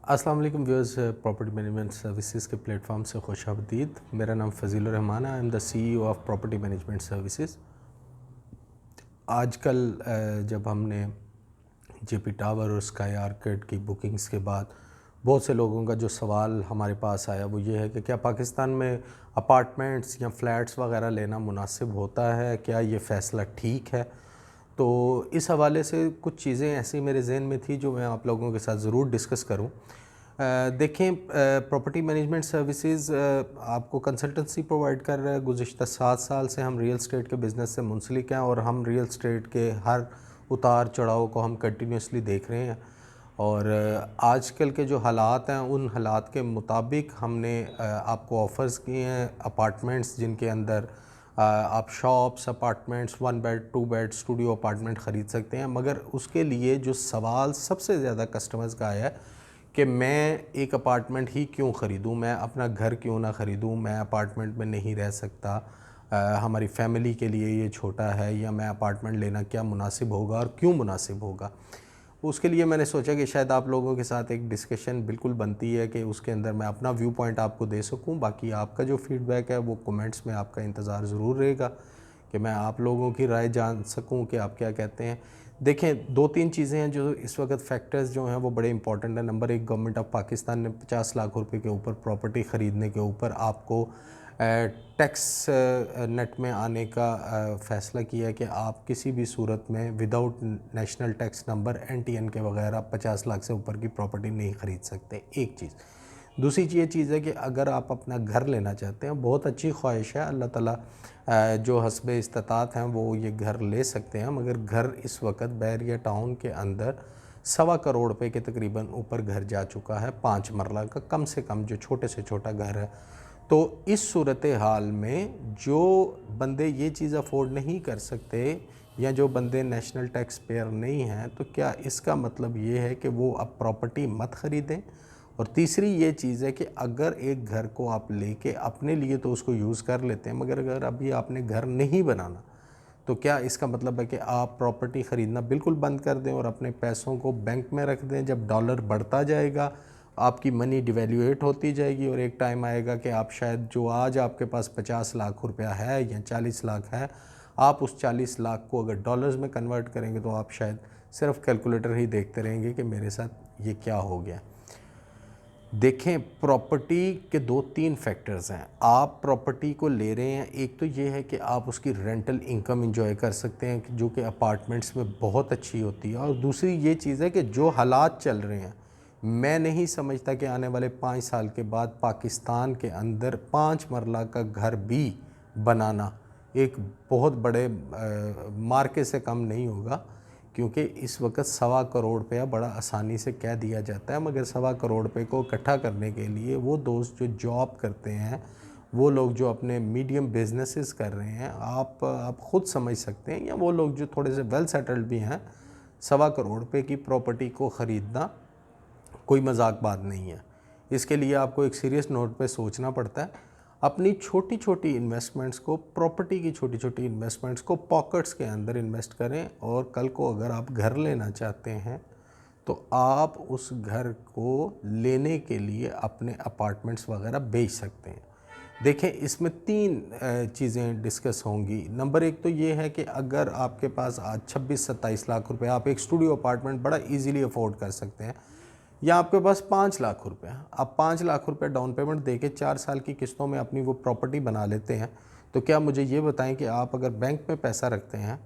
अस्सलाम वालेकुम viewers, property management services के प्लेटफॉर्म से खुश आमदीद। मेरा नाम फ़ज़ीलुर रहमान है। I am the CEO of property management services. आजकल जब हमने जेपी टावर और स्काई आर्किड की बुकिंग्स के बाद बहुत से लोगों का जो सवाल हमारे पास आया वो ये है कि क्या पाकिस्तान में अपार्टमेंट्स या फ्लैट्स वगैरह लेना मुनासिब होता है, क्या ये फ़ैसला ठीक है। तो इस हवाले से कुछ चीज़ें ऐसी मेरे जहन में थी जो मैं आप लोगों के साथ ज़रूर डिस्कस करूं। देखें, प्रॉपर्टी मैनेजमेंट सर्विसेज आपको कंसल्टेंसी प्रोवाइड कर रहा है। गुज़िश्ता 7 साल से हम रियल एस्टेट के बिज़नेस से मुंसलिक हैं और हम रियल एस्टेट के हर उतार चढ़ाव को हम कंटिन्यूसली देख रहे हैं। और आजकल के जो हालात हैं उन हालात के मुताबिक हमने आपको ऑफ़र्स किए हैं अपार्टमेंट्स जिनके अंदर आप shops, apartments, 1 bed 2 bed studio apartment ख़रीद सकते हैं। मगर उसके लिए जो सवाल सबसे ज़्यादा कस्टमर्स का आया है कि मैं एक अपार्टमेंट ही क्यों ख़रीदूँ, मैं अपना घर क्यों ना ख़रीदूँ, मैं अपार्टमेंट में नहीं रह सकता, हमारी फ़ैमिली के लिए ये छोटा है, या मैं अपार्टमेंट लेना क्या मुनासिब होगा और क्यों मुनासिब होगा। उसके लिए मैंने सोचा कि शायद आप लोगों के साथ एक डिस्कशन बिल्कुल बनती है कि उसके अंदर मैं अपना व्यू पॉइंट आपको दे सकूं। बाकी आपका जो फ़ीडबैक है वो कमेंट्स में आपका इंतज़ार ज़रूर रहेगा कि मैं आप लोगों की राय जान सकूं कि आप क्या कहते हैं। देखें, 2-3 चीज़ें हैं जो इस वक्त फैक्टर्स जो हैं वो बड़े इंपॉर्टेंट हैं। नंबर 1, गवर्नमेंट ऑफ पाकिस्तान ने 50 लाख रुपए के ऊपर प्रॉपर्टी ख़रीदने के ऊपर आपको टैक्स नेट में आने का फ़ैसला किया है कि आप किसी भी सूरत में without national tax number NTN के वगैरह 50 लाख से ऊपर की प्रॉपर्टी नहीं ख़रीद सकते। एक चीज़। दूसरी ये चीज़ है कि अगर आप अपना घर लेना चाहते हैं, बहुत अच्छी ख्वाहिश है, अल्लाह ताला जो हस्बे इस्तात हैं वो ये घर ले सकते हैं। मगर घर इस वक्त बैरिया टाउन के अंदर 1.25 करोड़ रुपए के तकरीबन ऊपर घर जा चुका है, 5 मरला का कम से कम जो छोटे से छोटा घर है। तो इस सूरत हाल में जो बंदे ये चीज़ अफोर्ड नहीं कर सकते या जो बंदे नेशनल टैक्स पेयर नहीं हैं, तो क्या इसका मतलब ये है कि वो अब प्रॉपर्टी मत ख़रीदें। और तीसरी ये चीज़ है कि अगर एक घर को आप लेके अपने लिए तो उसको यूज़ कर लेते हैं, मगर अगर अभी आपने घर नहीं बनाना तो क्या इसका मतलब है कि आप प्रॉपर्टी ख़रीदना बिल्कुल बंद कर दें और अपने पैसों को बैंक में रख दें। जब डॉलर बढ़ता जाएगा आपकी मनी डिवैल्यूएट होती जाएगी और एक टाइम आएगा कि आप शायद जो आज आपके पास 50 लाख रुपया है या 40 लाख है, आप उस 40 लाख को अगर डॉलर्स में कन्वर्ट करेंगे तो आप शायद सिर्फ कैलकुलेटर ही देखते रहेंगे कि मेरे साथ ये क्या हो गया। देखें, प्रॉपर्टी के 2-3 फैक्टर्स हैं। आप प्रॉपर्टी को ले रहे हैं, एक तो ये है कि आप उसकी रेंटल इनकम एंजॉय कर सकते हैं जो कि अपार्टमेंट्स में बहुत अच्छी होती है, और दूसरी ये चीज़ है कि जो हालात चल रहे हैं, मैं नहीं समझता कि आने वाले 5 साल के बाद पाकिस्तान के अंदर 5 मरला का घर भी बनाना एक बहुत बड़े मार्के से कम नहीं होगा। क्योंकि इस वक्त 1.25 करोड़ रुपया बड़ा आसानी से कह दिया जाता है, मगर 1.25 करोड़ रुपये को इकट्ठा करने के लिए वो दोस्त जो जॉब करते हैं, वो लोग जो अपने मीडियम बिजनेसेस कर रहे हैं, आप ख़ुद समझ सकते हैं, या वो लोग जो थोड़े से वेल सेटल्ड भी हैं, 1.25 करोड़ रुपये की प्रॉपर्टी को ख़रीदना कोई मजाक बात नहीं है। इसके लिए आपको एक सीरियस नोट पे सोचना पड़ता है। अपनी छोटी छोटी इन्वेस्टमेंट्स को, प्रॉपर्टी की छोटी छोटी इन्वेस्टमेंट्स को पॉकेट्स के अंदर इन्वेस्ट करें, और कल को अगर आप घर लेना चाहते हैं तो आप उस घर को लेने के लिए अपने अपार्टमेंट्स वगैरह बेच सकते हैं। देखें, इसमें 3 चीज़ें डिस्कस होंगी। नंबर 1 तो ये है कि अगर आपके पास आज 26-27 लाख रुपए, आप एक स्टूडियो अपार्टमेंट बड़ा इजीली अफोर्ड कर सकते हैं, या आपके पास 5 लाख रुपए हैं, आप 5 लाख रुपए डाउन पेमेंट देके 4 साल की किस्तों में अपनी वो प्रॉपर्टी बना लेते हैं, तो क्या मुझे ये बताएं कि आप अगर बैंक में पैसा रखते हैं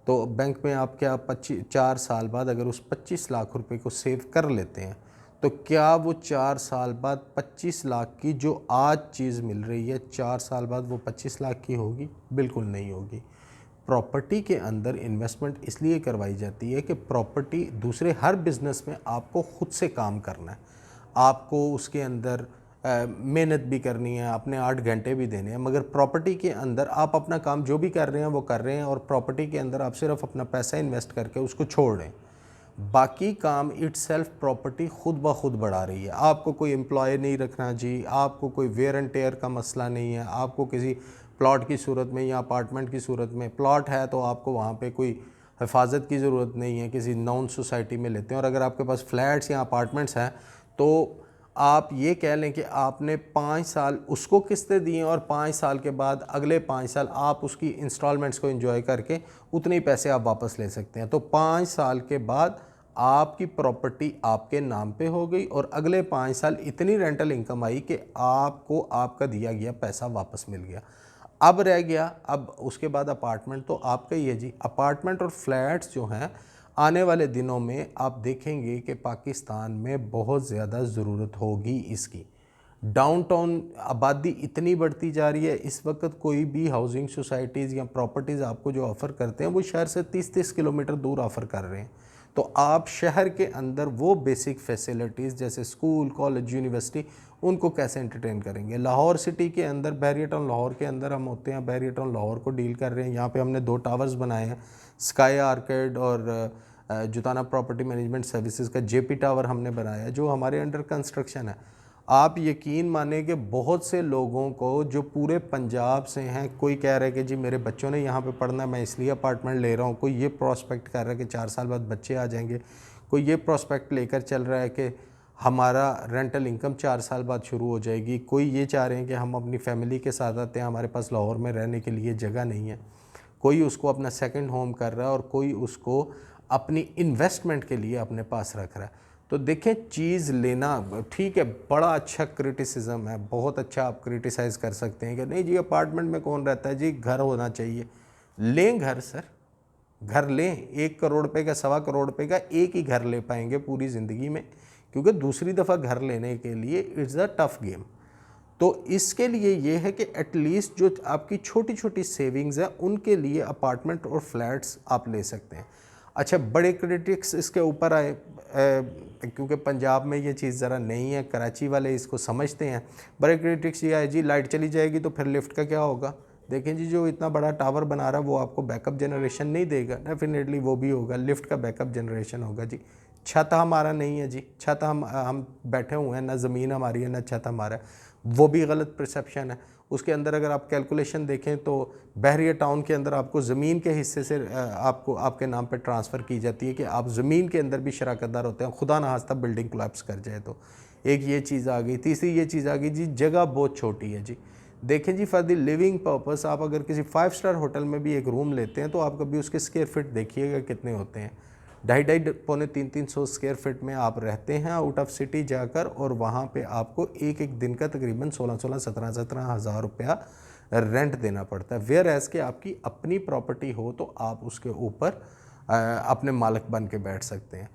तो बैंक में आप क्या 4 साल बाद अगर उस 25 लाख रुपए को सेव कर लेते हैं, तो क्या वो 4 साल बाद 25 लाख की जो आज चीज़ मिल रही है, 4 साल बाद वो 25 लाख की होगी? बिल्कुल नहीं होगी। प्रॉपर्टी के अंदर इन्वेस्टमेंट इसलिए करवाई जाती है कि प्रॉपर्टी दूसरे हर बिज़नेस में आपको खुद से काम करना है, आपको उसके अंदर मेहनत भी करनी है, अपने 8 घंटे भी देने हैं, मगर प्रॉपर्टी के अंदर आप अपना काम जो भी कर रहे हैं वो कर रहे हैं, और प्रॉपर्टी के अंदर आप सिर्फ अपना पैसा इन्वेस्ट करके उसको छोड़ रहे हैं। बाकी काम इटसेल्फ प्रॉपर्टी खुद ब खुद बढ़ा रही है। आपको कोई एम्प्लॉय नहीं रखना जी, आपको कोई वेयर एंड टेयर का मसला नहीं है, आपको किसी प्लॉट की सूरत में या अपार्टमेंट की सूरत में, प्लॉट है तो आपको वहाँ पे कोई हिफाजत की ज़रूरत नहीं है, किसी नॉन सोसाइटी में लेते हैं। और अगर आपके पास फ्लैट्स या अपार्टमेंट्स हैं तो तो आप ये कह लें कि आपने 5 साल उसको किस्तें दी हैं और 5 साल के बाद अगले 5 साल आप उसकी इंस्टॉलमेंट्स को एंजॉय करके उतने ही पैसे आप वापस ले सकते हैं। तो 5 साल के बाद आपकी प्रॉपर्टी आपके नाम पे हो गई और अगले 5 साल इतनी रेंटल इनकम आई कि आपको आपका दिया गया पैसा वापस मिल गया। अब रह गया, अब उसके बाद अपार्टमेंट तो आपका ही है जी। अपार्टमेंट और फ्लैट्स जो हैं आने वाले दिनों में आप देखेंगे कि पाकिस्तान में बहुत ज़्यादा ज़रूरत होगी इसकी। डाउनटाउन आबादी इतनी बढ़ती जा रही है, इस वक्त कोई भी हाउसिंग सोसाइटीज़ या प्रॉपर्टीज़ आपको जो ऑफ़र करते हैं वो शहर से 30-30 किलोमीटर दूर ऑफ़र कर रहे हैं। तो आप शहर के अंदर वो बेसिक फैसिलिटीज़ जैसे स्कूल, कॉलेज, यूनिवर्सिटी उनको कैसे एंटरटेन करेंगे। लाहौर सिटी के अंदर, बैरियर टाउन लाहौर के अंदर हम होते हैं, बैरियर टाउन लाहौर को डील कर रहे हैं। यहाँ पे हमने 2 टावर्स बनाए हैं, स्काई आर्केड और जुताना प्रॉपर्टी मैनेजमेंट सर्विसेज का जेपी टावर हमने बनाया है जो हमारे अंडर कंस्ट्रक्शन है। आप यकीन माने कि बहुत से लोगों को जो पूरे पंजाब से हैं, कोई कह रहा है कि जी मेरे बच्चों ने यहाँ पे पढ़ना है, मैं इसलिए अपार्टमेंट ले रहा हूँ। कोई ये प्रोस्पेक्ट कर रहा है कि 4 साल बाद बच्चे आ जाएंगे। कोई ये प्रोस्पेक्ट लेकर चल रहा है कि हमारा रेंटल इनकम 4 साल बाद शुरू हो जाएगी। कोई ये चाह रहे हैं कि हम अपनी फैमिली के साथ आते हैं, हमारे पास लाहौर में रहने के लिए जगह नहीं है। कोई उसको अपना सेकंड होम कर रहा है और कोई उसको अपनी इन्वेस्टमेंट के लिए अपने पास रख रहा है। तो देखें, चीज़ लेना ठीक है, बड़ा अच्छा क्रिटिसिज्म है, बहुत अच्छा आप क्रिटिसाइज़ कर सकते हैं कि नहीं जी अपार्टमेंट में कौन रहता है, जी घर होना चाहिए। लें घर सर, घर लें। 1 करोड़ रुपए का, 1.25 करोड़ रुपए का एक ही घर ले पाएंगे पूरी ज़िंदगी में, क्योंकि दूसरी दफ़ा घर लेने के लिए इट्स अ टफ गेम। तो इसके लिए ये है कि एटलीस्ट जो आपकी छोटी छोटी सेविंग्स है उनके लिए अपार्टमेंट और फ्लैट्स आप ले सकते हैं। अच्छा, बड़े क्रिटिक्स इसके ऊपर आए क्योंकि पंजाब में ये चीज़ ज़रा नहीं है, कराची वाले इसको समझते हैं। बड़े क्रिटिक्स ये आए जी लाइट चली जाएगी तो फिर लिफ्ट का क्या होगा। देखें जी, जो इतना बड़ा टावर बना रहा है वो आपको बैकअप जनरेशन नहीं देगा। डेफिनेटली वो भी होगा, लिफ्ट का बैकअप जनरेशन होगा जी। छत हमारा नहीं है जी, छत हम बैठे हुए हैं, ना ज़मीन हमारी है ना छत हमारा है, वो भी गलत परसेप्शन है। उसके अंदर अगर आप कैलकुलेशन देखें तो बहरिया टाउन के अंदर आपको ज़मीन के हिस्से से आपको आपके नाम पे ट्रांसफ़र की जाती है कि आप ज़मीन के अंदर भी शराकतदार होते हैं, खुदा ना खास्ता बिल्डिंग कोलैप्स कर जाए तो। एक ये चीज़ आ गई। तीसरी ये चीज़ आ गई जी, जगह बहुत छोटी है जी। देखें जी, फॉर द लिविंग पर्पस आप अगर किसी 5 स्टार होटल में भी एक रूम लेते हैं तो आप कभी उसके स्क्वायर फीट देखिएगा कितने होते हैं। 250 पौने 300 स्क्वायर फीट में आप रहते हैं आउट ऑफ सिटी जाकर, और वहाँ पे आपको एक एक दिन का तकरीबन 16-16, 17-17 हज़ार रुपया रेंट देना पड़ता है। वेयर एज़ कि आपकी अपनी प्रॉपर्टी हो तो आप उसके ऊपर अपने मालिक बन के बैठ सकते हैं।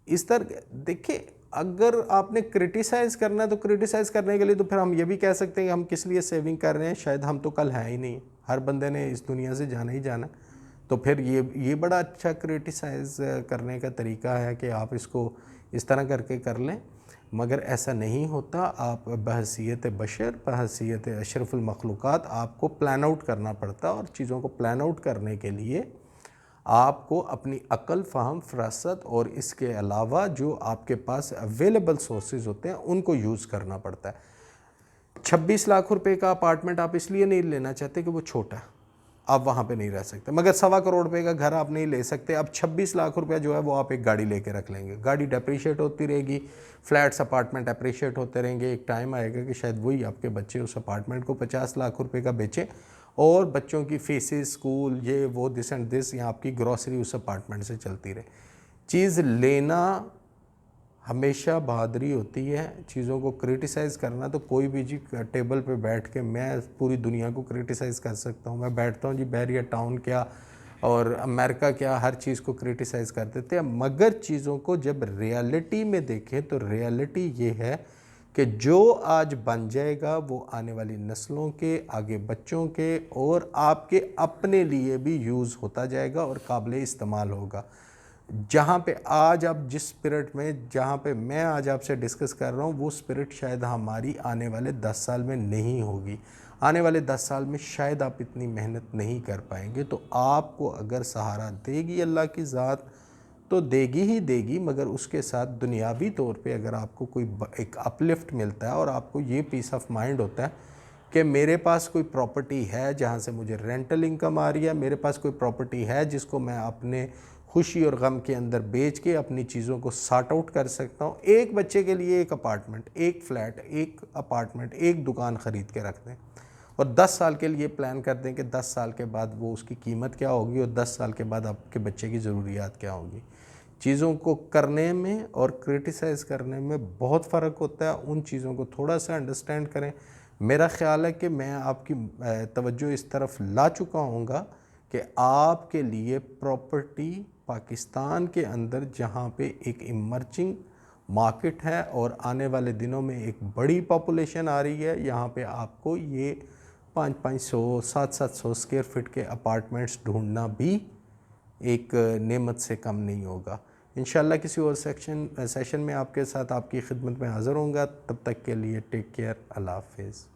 इस तरह देखिए, अगर आपने क्रिटिसाइज़ करना है तो क्रिटिसाइज़ करने के लिए तो फिर हम ये भी कह सकते हैं कि हम किस लिए सेविंग कर रहे हैं, शायद हम तो कल हैं ही नहीं, हर बंदे ने इस दुनिया से जाना ही जाना। तो फिर ये बड़ा अच्छा क्रिटिसाइज़ करने का तरीका है कि आप इसको इस तरह करके कर लें, मगर ऐसा नहीं होता। आप बहैसियत बशर, बहैसियत अशरफुल मखलूक़ात आपको प्लान आउट करना पड़ता है, और चीज़ों को प्लान आउट करने के लिए आपको अपनी अक्ल, फ़हम, फ़रासत और इसके अलावा जो आपके पास अवेलेबल सोर्सेज होते हैं उनको यूज़ करना पड़ता है। 26 लाख रुपए का अपार्टमेंट आप इसलिए नहीं लेना चाहते कि वो छोटा है, आप वहाँ पे नहीं रह सकते, मगर 1.25 करोड़ रुपए का घर आप नहीं ले सकते। अब 26 लाख रुपया जो है वो आप एक गाड़ी लेके रख लेंगे, गाड़ी डेप्रीशिएट होती रहेगी, फ्लैट्स अपार्टमेंट अप्रिशिएट होते रहेंगे। एक टाइम आएगा कि शायद वही आपके बच्चे उस अपार्टमेंट को 50 लाख रुपए का बेचें, और बच्चों की फीसेस, स्कूल, ये वो, दिस एंड दिस, या आपकी ग्रॉसरी उस अपार्टमेंट से चलती रहे। चीज़ लेना हमेशा बहादुरी होती है, चीज़ों को क्रिटिसाइज़ करना तो कोई भी जी टेबल पे बैठ के मैं पूरी दुनिया को क्रिटिसाइज़ कर सकता हूँ। मैं बैठता हूँ जी, बैरियर टाउन क्या और अमेरिका क्या, हर चीज़ को क्रिटिसाइज़ कर देते हैं, मगर चीज़ों को जब रियलिटी में देखें तो रियलिटी ये है कि जो आज बन जाएगा वो आने वाली नस्लों के, आगे बच्चों के और आपके अपने लिए भी यूज़ होता जाएगा और काबिल इस्तेमाल होगा। जहाँ पे आज आप जिस स्पिरिट में, जहाँ पे मैं आज आपसे डिस्कस कर रहा हूँ, वो स्पिरिट शायद हमारी आने वाले 10 साल में नहीं होगी। आने वाले 10 साल में शायद आप इतनी मेहनत नहीं कर पाएंगे। तो आपको अगर सहारा देगी अल्लाह की ज़ात तो देगी ही देगी, मगर उसके साथ दुनियावी तौर पे अगर आपको कोई एक अपलिफ्ट मिलता है और आपको ये पीस ऑफ माइंड होता है कि मेरे पास कोई प्रॉपर्टी है जहाँ से मुझे रेंटल इनकम आ रही है, मेरे पास कोई प्रॉपर्टी है जिसको मैं अपने खुशी और गम के अंदर बेच के अपनी चीज़ों को सॉर्ट आउट कर सकता हूँ। एक बच्चे के लिए एक अपार्टमेंट, एक फ्लैट, एक अपार्टमेंट, एक दुकान ख़रीद के रख दें और 10 साल के लिए प्लान कर दें कि 10 साल के बाद वो उसकी कीमत क्या होगी और 10 साल के बाद आपके बच्चे की ज़रूरियात क्या होगी। चीज़ों को करने में और क्रिटिसाइज़ करने में बहुत फ़र्क होता है। उन चीज़ों को थोड़ा सा अंडरस्टैंड करें। मेरा ख़्याल है कि मैं आपकी तवज्जो इस तरफ ला चुका हूँगा कि आपके लिए प्रॉपर्टी पाकिस्तान के अंदर, जहाँ पे एक इमर्जिंग मार्केट है और आने वाले दिनों में एक बड़ी पॉपुलेशन आ रही है, यहाँ पे आपको ये 500-500, 700-700 स्क्वायर फीट के अपार्टमेंट्स ढूंढना भी एक नेमत से कम नहीं होगा। इंशाल्लाह किसी और सेशन में आपके साथ आपकी खिदमत में हाज़िर होऊंगा। तब तक के लिए टेक केयर, अल्लाह हाफ़िज़।